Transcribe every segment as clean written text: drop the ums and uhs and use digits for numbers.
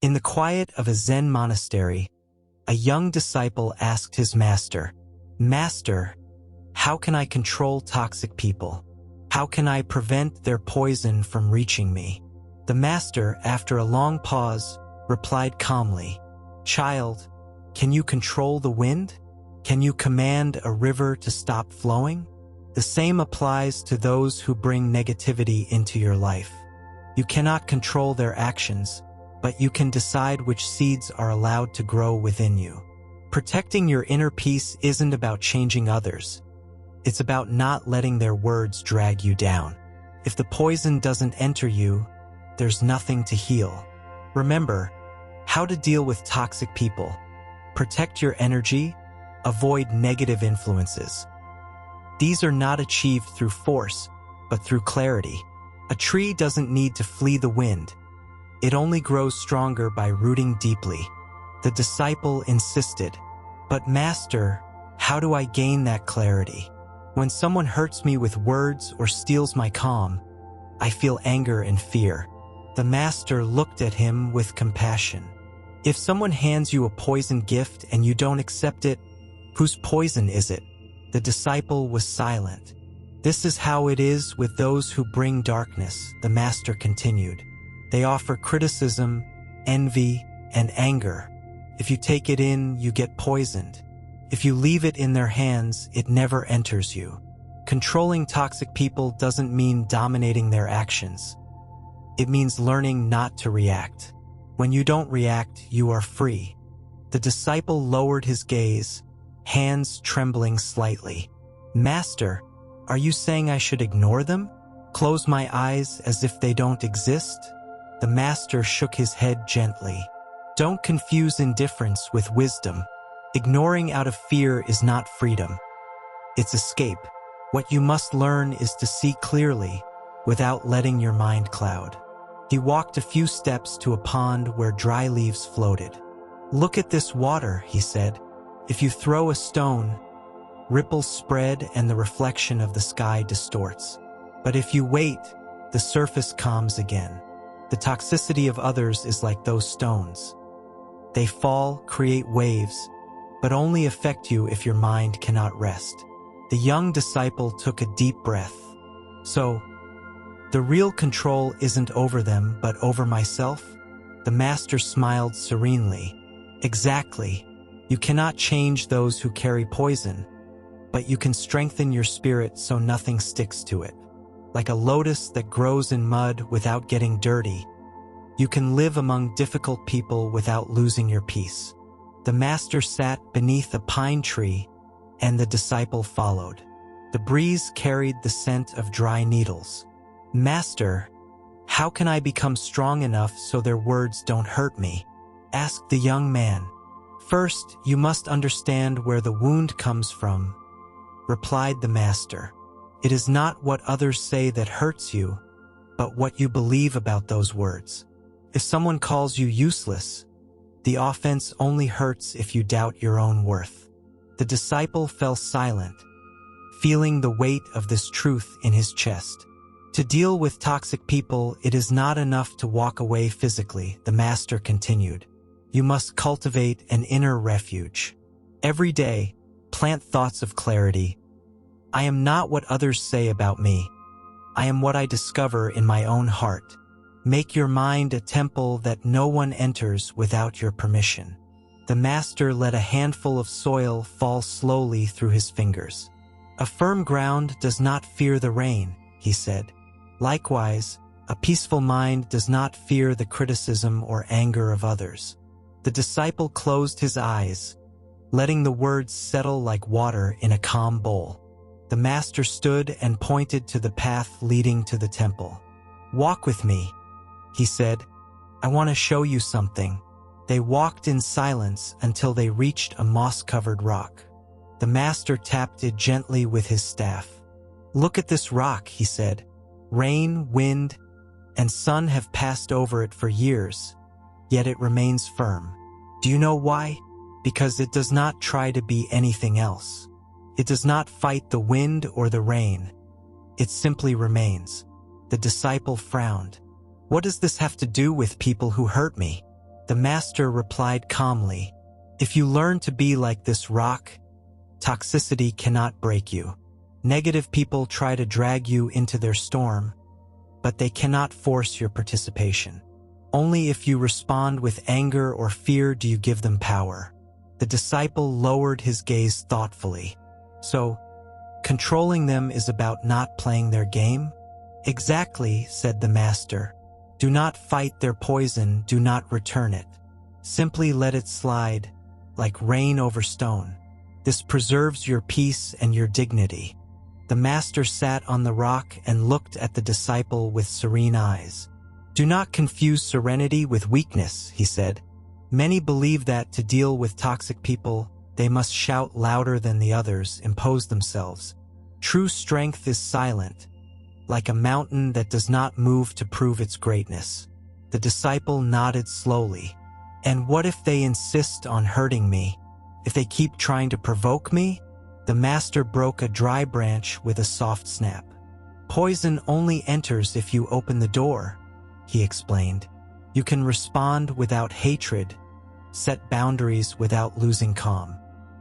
In the quiet of a Zen monastery, a young disciple asked his master, "Master, how can I control toxic people? How can I prevent their poison from reaching me?" The master, after a long pause, replied calmly, "Child, can you control the wind? Can you command a river to stop flowing? The same applies to those who bring negativity into your life. You cannot control their actions, but you can decide which seeds are allowed to grow within you. Protecting your inner peace isn't about changing others. It's about not letting their words drag you down. If the poison doesn't enter you, there's nothing to heal. Remember how to deal with toxic people. Protect your energy, avoid negative influences. These are not achieved through force, but through clarity. A tree doesn't need to flee the wind. It only grows stronger by rooting deeply. The disciple insisted, "But Master, how do I gain that clarity? When someone hurts me with words or steals my calm, I feel anger and fear." The master looked at him with compassion. "If someone hands you a poison gift and you don't accept it, whose poison is it?" The disciple was silent. "This is how it is with those who bring darkness," the master continued. "They offer criticism, envy, and anger. If you take it in, you get poisoned. If you leave it in their hands, it never enters you. Controlling toxic people doesn't mean dominating their actions. It means learning not to react. When you don't react, you are free." The disciple lowered his gaze, hands trembling slightly. "Master, are you saying I should ignore them? Close my eyes as if they don't exist?" The master shook his head gently. "Don't confuse indifference with wisdom. Ignoring out of fear is not freedom. It's escape. What you must learn is to see clearly, without letting your mind cloud." He walked a few steps to a pond where dry leaves floated. "Look at this water," he said. "If you throw a stone, ripples spread and the reflection of the sky distorts. But if you wait, the surface calms again. The toxicity of others is like those stones. They fall, create waves, but only affect you if your mind cannot rest." The young disciple took a deep breath. "So, the real control isn't over them, but over myself?" The master smiled serenely. "Exactly. You cannot change those who carry poison, but you can strengthen your spirit so nothing sticks to it. Like a lotus that grows in mud without getting dirty, you can live among difficult people without losing your peace." The master sat beneath a pine tree, and the disciple followed. The breeze carried the scent of dry needles. "Master, how can I become strong enough so their words don't hurt me?" asked the young man. "First, you must understand where the wound comes from," replied the master. "It is not what others say that hurts you, but what you believe about those words. If someone calls you useless, the offense only hurts if you doubt your own worth." The disciple fell silent, feeling the weight of this truth in his chest. "To deal with toxic people, it is not enough to walk away physically," the master continued. "You must cultivate an inner refuge. Every day, plant thoughts of clarity. I am not what others say about me. I am what I discover in my own heart. Make your mind a temple that no one enters without your permission." The master let a handful of soil fall slowly through his fingers. "A firm ground does not fear the rain," he said. "Likewise, a peaceful mind does not fear the criticism or anger of others." The disciple closed his eyes, letting the words settle like water in a calm bowl. The master stood and pointed to the path leading to the temple. "Walk with me," he said. "I want to show you something." They walked in silence until they reached a moss-covered rock. The master tapped it gently with his staff. "Look at this rock," he said. "Rain, wind, and sun have passed over it for years, yet it remains firm. Do you know why? Because it does not try to be anything else. It does not fight the wind or the rain. It simply remains." The disciple frowned. "What does this have to do with people who hurt me?" The master replied calmly, "If you learn to be like this rock, toxicity cannot break you. Negative people try to drag you into their storm, but they cannot force your participation. Only if you respond with anger or fear do you give them power." The disciple lowered his gaze thoughtfully. "So, controlling them is about not playing their game?" "Exactly," said the master. "Do not fight their poison, do not return it. Simply let it slide, like rain over stone. This preserves your peace and your dignity." The master sat on the rock and looked at the disciple with serene eyes. "Do not confuse serenity with weakness," he said. "Many believe that to deal with toxic people, they must shout louder than the others, impose themselves. True strength is silent, like a mountain that does not move to prove its greatness." The disciple nodded slowly. "And what if they insist on hurting me? If they keep trying to provoke me?" The master broke a dry branch with a soft snap. "Poison only enters if you open the door," he explained. "You can respond without hatred, set boundaries without losing calm.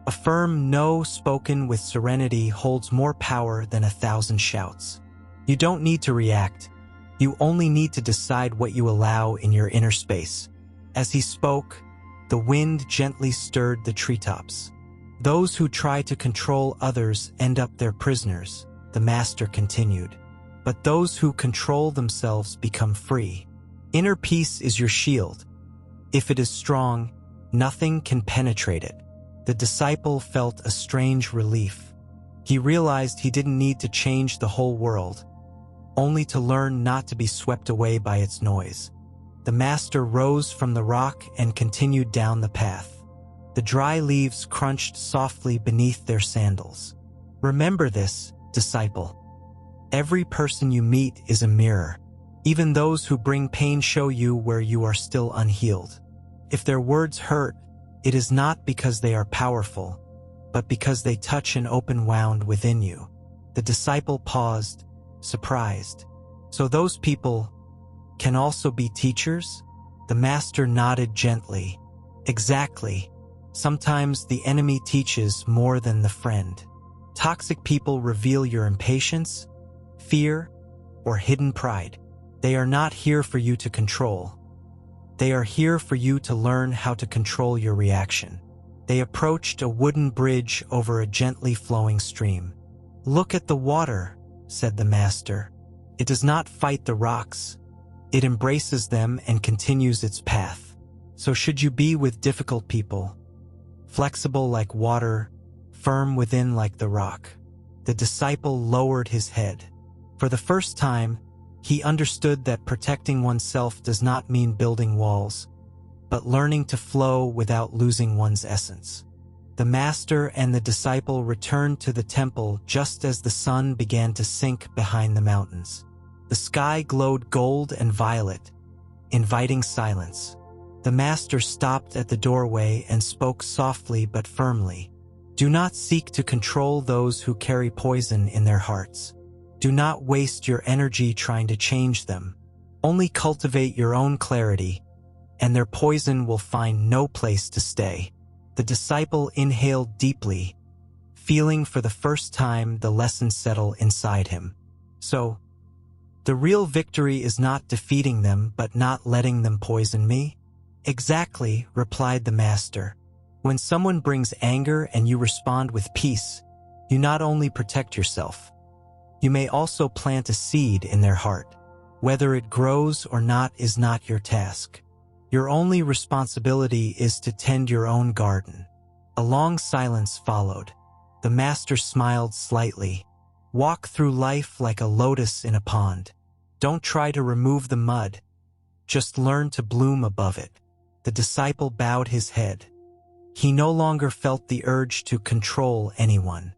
A firm no spoken with serenity holds more power than 1,000 shouts. You don't need to react. You only need to decide what you allow in your inner space." As he spoke, the wind gently stirred the treetops. "Those who try to control others end up their prisoners," the master continued. "But those who control themselves become free. Inner peace is your shield. If it is strong, nothing can penetrate it." The disciple felt a strange relief. He realized he didn't need to change the whole world, only to learn not to be swept away by its noise. The master rose from the rock and continued down the path. The dry leaves crunched softly beneath their sandals. "Remember this, disciple. Every person you meet is a mirror. Even those who bring pain show you where you are still unhealed. If their words hurt, it is not because they are powerful, but because they touch an open wound within you." The disciple paused, surprised. "So those people can also be teachers?" The master nodded gently. "Exactly. Sometimes the enemy teaches more than the friend. Toxic people reveal your impatience, fear, or hidden pride. They are not here for you to control. They are here for you to learn how to control your reaction." They approached a wooden bridge over a gently flowing stream. "Look at the water," said the master. "It does not fight the rocks. It embraces them and continues its path. So should you be with difficult people, flexible like water, firm within like the rock." The disciple lowered his head. For the first time, he understood that protecting oneself does not mean building walls, but learning to flow without losing one's essence. The master and the disciple returned to the temple just as the sun began to sink behind the mountains. The sky glowed gold and violet, inviting silence. The master stopped at the doorway and spoke softly but firmly. "Do not seek to control those who carry poison in their hearts. Do not waste your energy trying to change them. Only cultivate your own clarity, and their poison will find no place to stay." The disciple inhaled deeply, feeling for the first time the lesson settle inside him. "So, the real victory is not defeating them but not letting them poison me?" "Exactly," replied the master. "When someone brings anger and you respond with peace, you not only protect yourself, you may also plant a seed in their heart. Whether it grows or not is not your task. Your only responsibility is to tend your own garden." A long silence followed. The master smiled slightly. "Walk through life like a lotus in a pond. Don't try to remove the mud. Just learn to bloom above it." The disciple bowed his head. He no longer felt the urge to control anyone.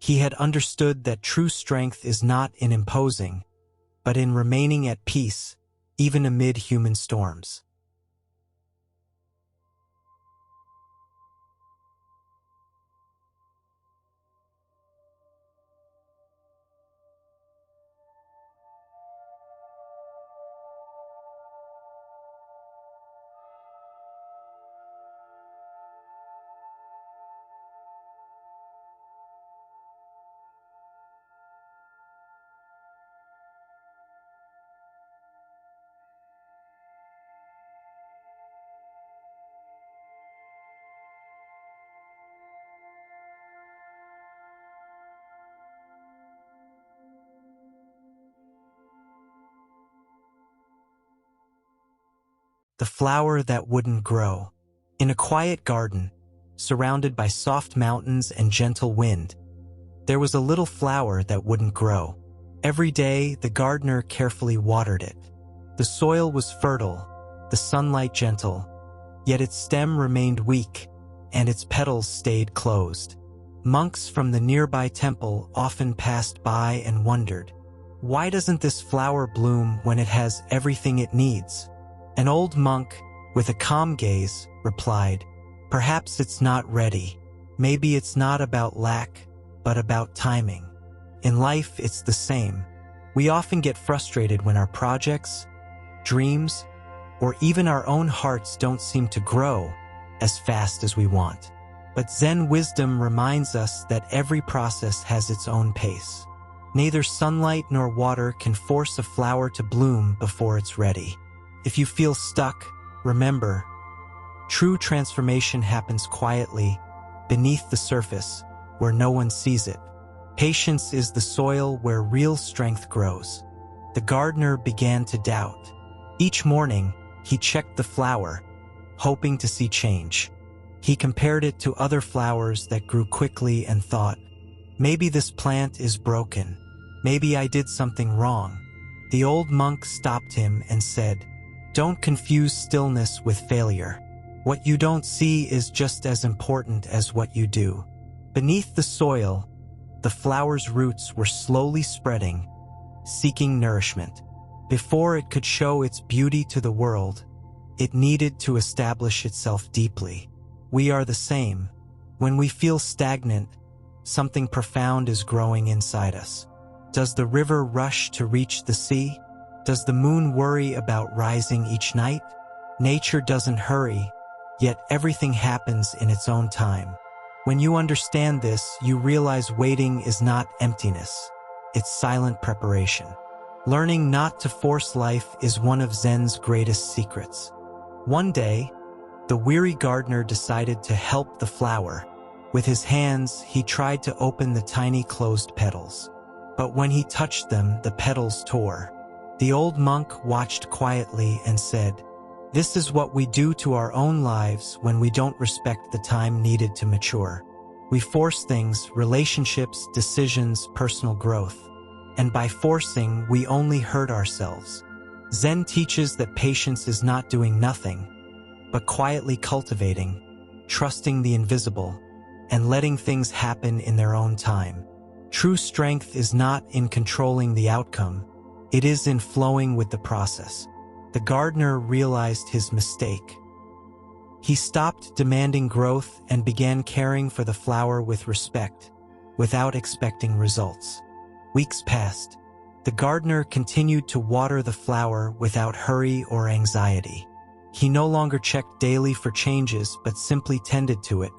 He had understood that true strength is not in imposing, but in remaining at peace, even amid human storms. the flower that wouldn't grow. In a quiet garden, surrounded by soft mountains and gentle wind, there was a little flower that wouldn't grow. Every day, the gardener carefully watered it. The soil was fertile, the sunlight gentle, yet its stem remained weak, and its petals stayed closed. Monks from the nearby temple often passed by and wondered, why doesn't this flower bloom when it has everything it needs? An old monk, with a calm gaze, replied, perhaps it's not ready. Maybe it's not about lack, but about timing. In life, it's the same. We often get frustrated when our projects, dreams, or even our own hearts don't seem to grow as fast as we want. But Zen wisdom reminds us that every process has its own pace. Neither sunlight nor water can force a flower to bloom before it's ready. If you feel stuck, remember, true transformation happens quietly, beneath the surface, where no one sees it. Patience is the soil where real strength grows. The gardener began to doubt. Each morning, he checked the flower, hoping to see change. He compared it to other flowers that grew quickly and thought, maybe this plant is broken. Maybe I did something wrong. The old monk stopped him and said, don't confuse stillness with failure. What you don't see is just as important as what you do. Beneath the soil, the flower's roots were slowly spreading, seeking nourishment. Before it could show its beauty to the world, it needed to establish itself deeply. We are the same. When we feel stagnant, something profound is growing inside us. Does the river rush to reach the sea? Does the moon worry about rising each night? Nature doesn't hurry, yet everything happens in its own time. When you understand this, you realize waiting is not emptiness. It's silent preparation. Learning not to force life is one of Zen's greatest secrets. One day, the weary gardener decided to help the flower. With his hands, he tried to open the tiny closed petals. But when he touched them, the petals tore. The old monk watched quietly and said, this is what we do to our own lives when we don't respect the time needed to mature. We force things, relationships, decisions, personal growth. And by forcing, we only hurt ourselves. Zen teaches that patience is not doing nothing, but quietly cultivating, trusting the invisible, and letting things happen in their own time. True strength is not in controlling the outcome, it is in flowing with the process. The gardener realized his mistake. He stopped demanding growth and began caring for the flower with respect, without expecting results. Weeks passed. The gardener continued to water the flower without hurry or anxiety. He no longer checked daily for changes but simply tended to it,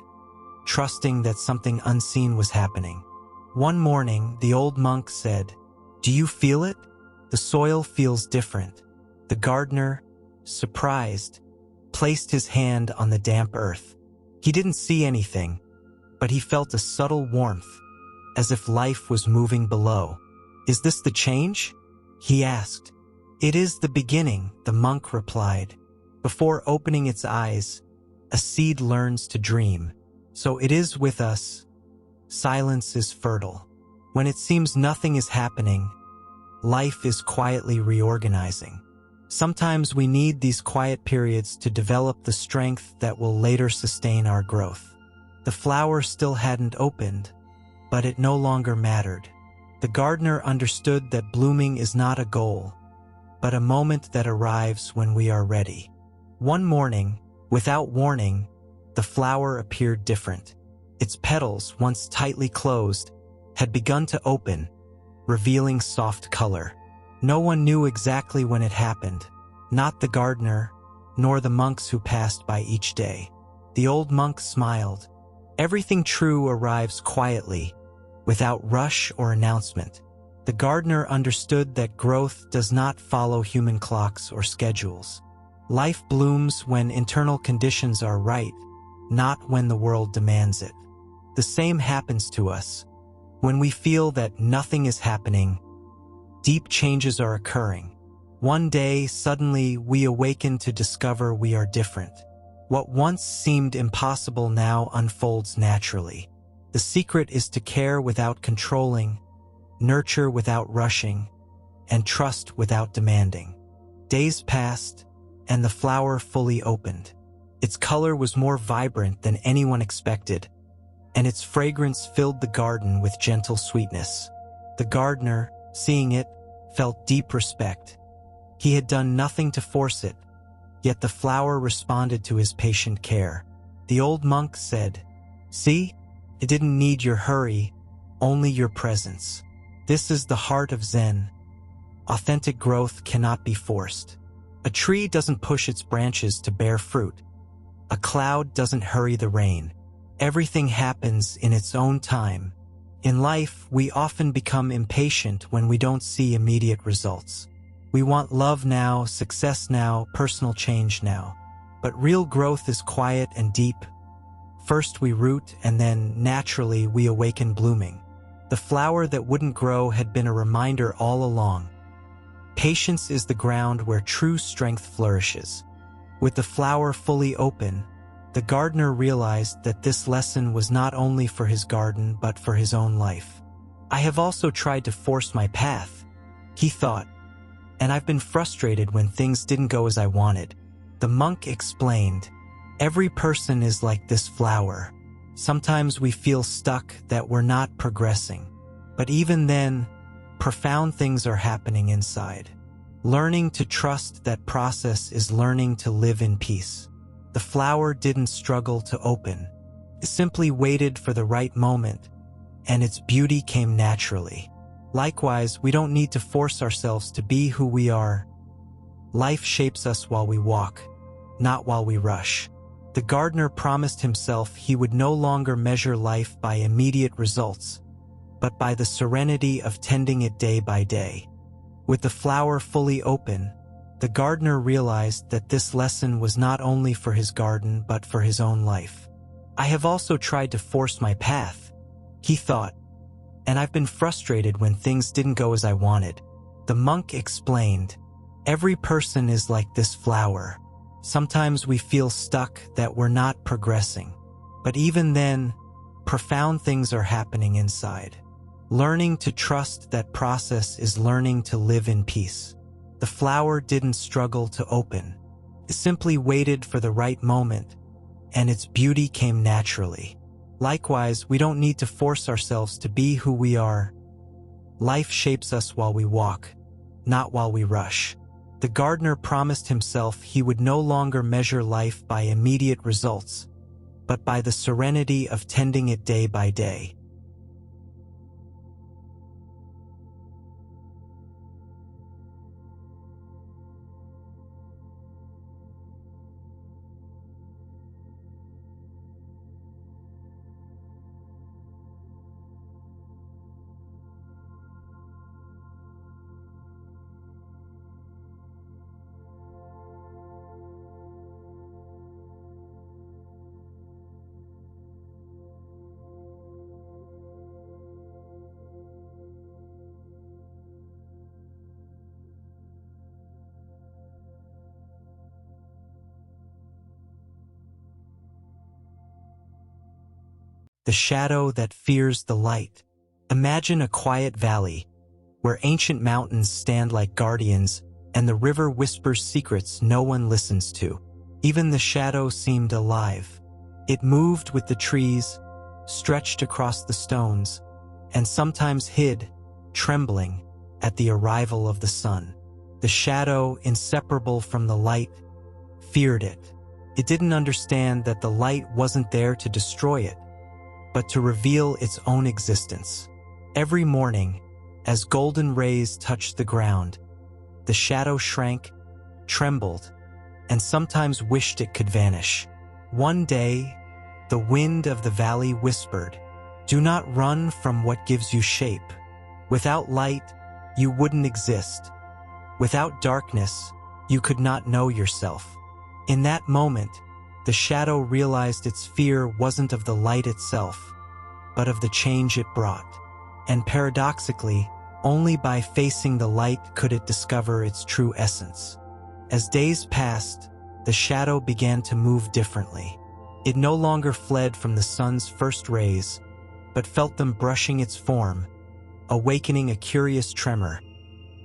trusting that something unseen was happening. One morning, the old monk said, do you feel it? The soil feels different. The gardener, surprised, placed his hand on the damp earth. He didn't see anything, but he felt a subtle warmth, as if life was moving below. Is this the change? He asked. It is the beginning, the monk replied. Before opening its eyes, a seed learns to dream. So it is with us. Silence is fertile. When it seems nothing is happening, life is quietly reorganizing. Sometimes we need these quiet periods to develop the strength that will later sustain our growth. The flower still hadn't opened, but it no longer mattered. The gardener understood that blooming is not a goal, but a moment that arrives when we are ready. One morning, without warning, the flower appeared different. Its petals, once tightly closed, had begun to open, revealing soft color. No one knew exactly when it happened, not the gardener, nor the monks who passed by each day. The old monk smiled. Everything true arrives quietly, without rush or announcement. The gardener understood that growth does not follow human clocks or schedules. Life blooms when internal conditions are right, not when the world demands it. The same happens to us. When we feel that nothing is happening, deep changes are occurring. One day, suddenly, we awaken to discover we are different. What once seemed impossible now unfolds naturally. The secret is to care without controlling, nurture without rushing, and trust without demanding. Days passed, and the flower fully opened. Its color was more vibrant than anyone expected, and its fragrance filled the garden with gentle sweetness. The gardener, seeing it, felt deep respect. He had done nothing to force it, yet the flower responded to his patient care. The old monk said, "See, it didn't need your hurry, only your presence." This is the heart of Zen. Authentic growth cannot be forced. A tree doesn't push its branches to bear fruit. A cloud doesn't hurry the rain. Everything happens in its own time. In life, we often become impatient when we don't see immediate results. We want love now, success now, personal change now. But real growth is quiet and deep. First we root, and then, naturally, we awaken blooming. The flower that wouldn't grow had been a reminder all along. Patience is the ground where true strength flourishes. With the flower fully open, the gardener realized that this lesson was not only for his garden but for his own life. "I have also tried to force my path," he thought, "and I've been frustrated when things didn't go as I wanted." The monk explained, "Every person is like this flower. Sometimes we feel stuck, that we're not progressing. But even then, profound things are happening inside. Learning to trust that process is learning to live in peace." The flower didn't struggle to open. It simply waited for the right moment, and its beauty came naturally. Likewise, we don't need to force ourselves to be who we are. Life shapes us while we walk, not while we rush. The gardener promised himself he would no longer measure life by immediate results, but by the serenity of tending it day by day. With the flower fully open, the gardener realized that this lesson was not only for his garden but for his own life. "I have also tried to force my path," he thought, "and I've been frustrated when things didn't go as I wanted." The monk explained, "Every person is like this flower. Sometimes we feel stuck, that we're not progressing. But even then, profound things are happening inside. Learning to trust that process is learning to live in peace." The flower didn't struggle to open. It simply waited for the right moment, and its beauty came naturally. Likewise, we don't need to force ourselves to be who we are. Life shapes us while we walk, not while we rush. The gardener promised himself he would no longer measure life by immediate results, but by the serenity of tending it day by day. The shadow that fears the light. Imagine a quiet valley where ancient mountains stand like guardians and the river whispers secrets no one listens to. Even the shadow seemed alive. It moved with the trees, stretched across the stones, and sometimes hid, trembling, at the arrival of the sun. The shadow, inseparable from the light, feared it. It didn't understand that the light wasn't there to destroy it, but to reveal its own existence. Every morning, as golden rays touched the ground, the shadow shrank, trembled, and sometimes wished it could vanish. One day, the wind of the valley whispered, "Do not run from what gives you shape. Without light, you wouldn't exist. Without darkness, you could not know yourself." In that moment, the shadow realized its fear wasn't of the light itself, but of the change it brought. And paradoxically, Only by facing the light could it discover its true essence. As days passed, the shadow began to move differently. It no longer fled from the sun's first rays, but felt them brushing its form, awakening a curious tremor,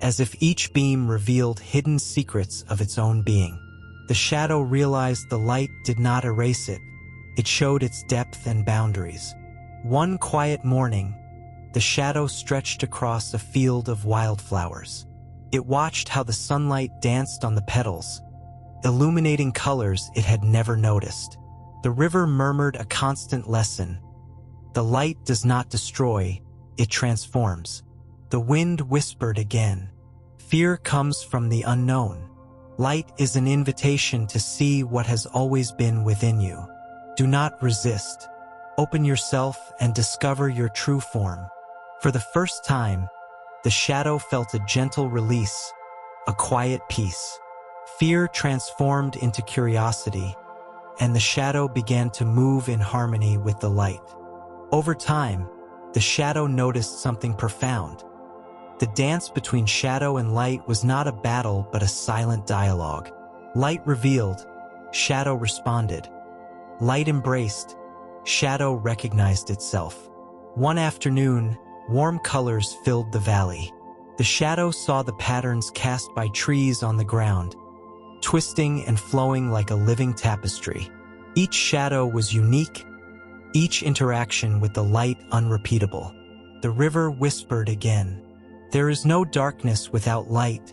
as if each beam revealed hidden secrets of its own being. The shadow realized the light did not erase it. It showed its depth and boundaries. One quiet morning, the shadow stretched across a field of wildflowers. It watched how the sunlight danced on the petals, illuminating colors it had never noticed. The river murmured a constant lesson. The light does not destroy, it transforms. The wind whispered again. Fear comes from the unknown. Light is an invitation to see what has always been within you. Do not resist. Open yourself and discover your true form. For the first time, the shadow felt a gentle release, a quiet peace. Fear transformed into curiosity, and the shadow began to move in harmony with the light. Over time, the shadow noticed something profound. The dance between shadow and light was not a battle but a silent dialogue. Light revealed, shadow responded. Light embraced, shadow recognized itself. One afternoon, warm colors filled the valley. The shadow saw the patterns cast by trees on the ground, twisting and flowing like a living tapestry. Each shadow was unique, each interaction with the light unrepeatable. The river whispered again. There is no darkness without light,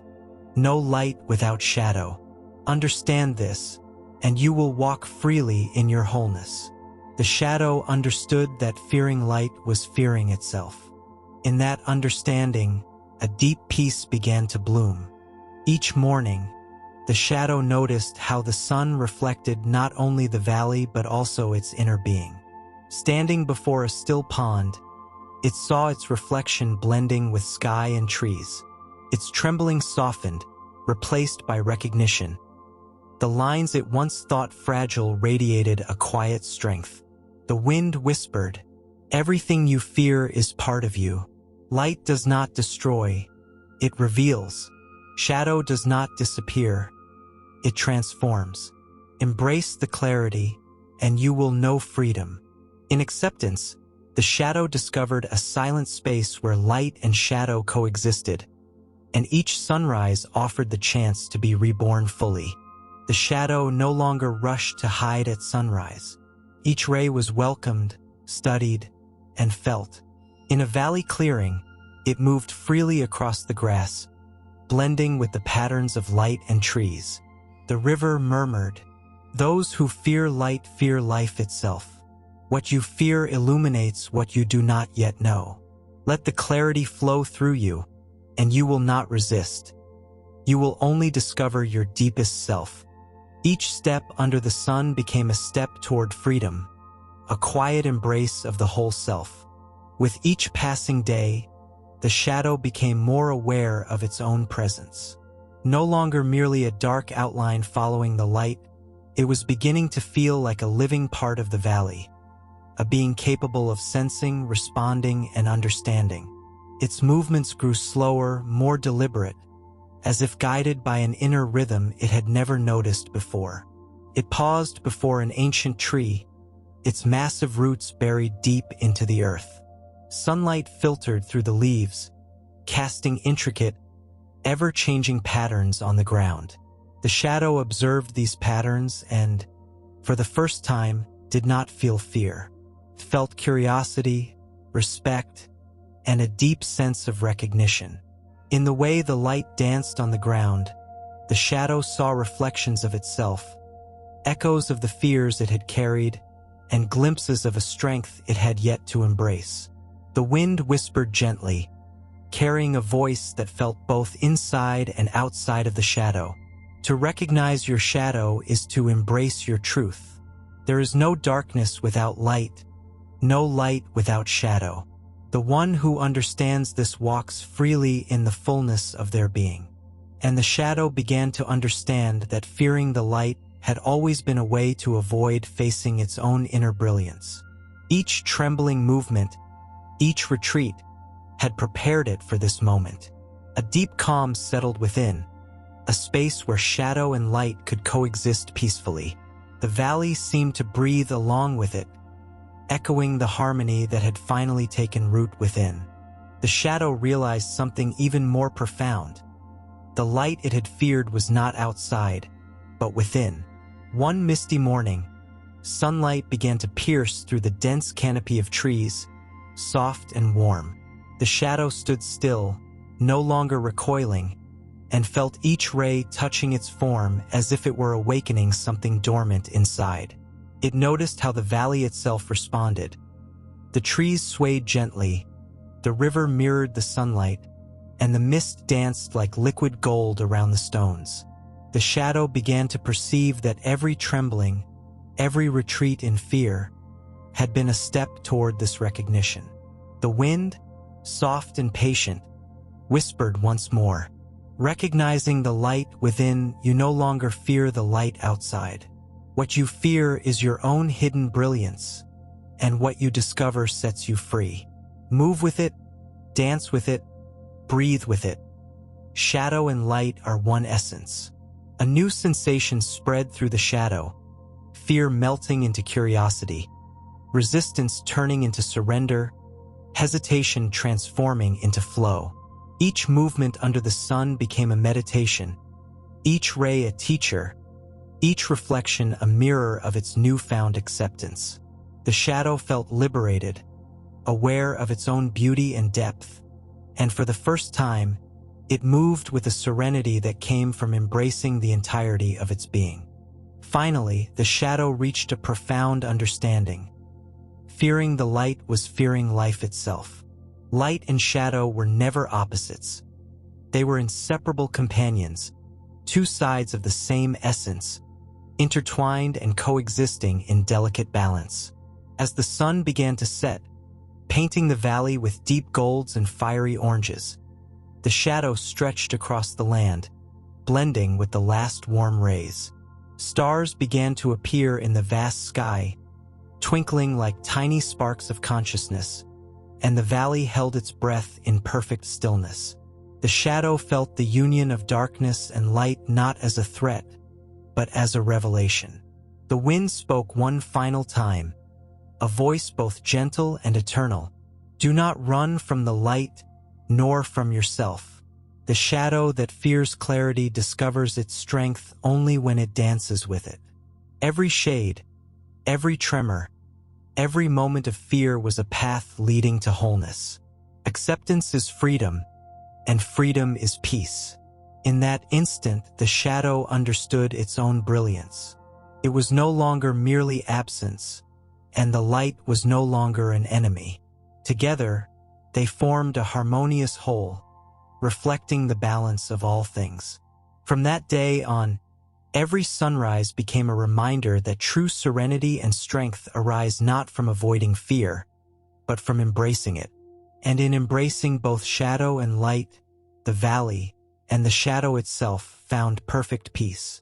no light without shadow. Understand this, and you will walk freely in your wholeness. The shadow understood that fearing light was fearing itself. In that understanding, a deep peace began to bloom. Each morning, the shadow noticed how the sun reflected not only the valley but also its inner being. Standing before a still pond, it saw its reflection blending with sky and trees. Its trembling softened, replaced by recognition. The lines it once thought fragile radiated a quiet strength. The wind whispered, "Everything you fear is part of you." Light does not destroy, it reveals. Shadow does not disappear, it transforms. Embrace the clarity, and you will know freedom. In acceptance, the shadow discovered a silent space where light and shadow coexisted, and each sunrise offered the chance to be reborn fully. The shadow no longer rushed to hide at sunrise. Each ray was welcomed, studied, and felt. In a valley clearing, it moved freely across the grass, blending with the patterns of light and trees. The river murmured, "Those who fear light fear life itself. What you fear illuminates what you do not yet know. Let the clarity flow through you, and you will not resist. You will only discover your deepest self." Each step under the sun became a step toward freedom, a quiet embrace of the whole self. With each passing day, the shadow became more aware of its own presence. No longer merely a dark outline following the light, it was beginning to feel like a living part of the valley, a being capable of sensing, responding, and understanding. Its movements grew slower, more deliberate, as if guided by an inner rhythm it had never noticed before. It paused before an ancient tree, its massive roots buried deep into the earth. Sunlight filtered through the leaves, casting intricate, ever-changing patterns on the ground. The shadow observed these patterns and, for the first time, did not feel fear. It felt curiosity, respect, and a deep sense of recognition. In the way the light danced on the ground, the shadow saw reflections of itself, echoes of the fears it had carried, and glimpses of a strength it had yet to embrace. The wind whispered gently, carrying a voice that felt both inside and outside of the shadow. To recognize your shadow is to embrace your truth. There is no darkness without light, no light without shadow. The one who understands this walks freely in the fullness of their being. And the shadow began to understand that fearing the light had always been a way to avoid facing its own inner brilliance. Each trembling movement, each retreat, had prepared it for this moment. A deep calm settled within, a space where shadow and light could coexist peacefully. The valley seemed to breathe along with it, echoing the harmony that had finally taken root within. The shadow realized something even more profound. The light it had feared was not outside, but within. One misty morning, sunlight began to pierce through the dense canopy of trees, soft and warm. The shadow stood still, no longer recoiling, and felt each ray touching its form as if it were awakening something dormant inside. It noticed how the valley itself responded. The trees swayed gently, the river mirrored the sunlight, and the mist danced like liquid gold around the stones. The shadow began to perceive that every trembling, every retreat in fear, had been a step toward this recognition. The wind, soft and patient, whispered once more. Recognizing the light within, you no longer fear the light outside. What you fear is your own hidden brilliance, and what you discover sets you free. Move with it, dance with it, breathe with it. Shadow and light are one essence. A new sensation spread through the shadow, fear melting into curiosity, resistance turning into surrender, hesitation transforming into flow. Each movement under the sun became a meditation, each ray a teacher, each reflection a mirror of its newfound acceptance. The shadow felt liberated, aware of its own beauty and depth, and for the first time, it moved with a serenity that came from embracing the entirety of its being. Finally, the shadow reached a profound understanding. Fearing the light was fearing life itself. Light and shadow were never opposites. They were inseparable companions, two sides of the same essence, intertwined and coexisting in delicate balance. As the sun began to set, painting the valley with deep golds and fiery oranges, the shadow stretched across the land, blending with the last warm rays. Stars began to appear in the vast sky, twinkling like tiny sparks of consciousness, and the valley held its breath in perfect stillness. The shadow felt the union of darkness and light not as a threat, but as a revelation. The wind spoke one final time, a voice both gentle and eternal. Do not run from the light, nor from yourself. The shadow that fears clarity discovers its strength only when it dances with it. Every shade, every tremor, every moment of fear was a path leading to wholeness. Acceptance is freedom, and freedom is peace. In that instant, the shadow understood its own brilliance. It was no longer merely absence, and the light was no longer an enemy. Together, they formed a harmonious whole, reflecting the balance of all things. From that day on, every sunrise became a reminder that true serenity and strength arise not from avoiding fear, but from embracing it. And in embracing both shadow and light, the valley and the shadow itself found perfect peace.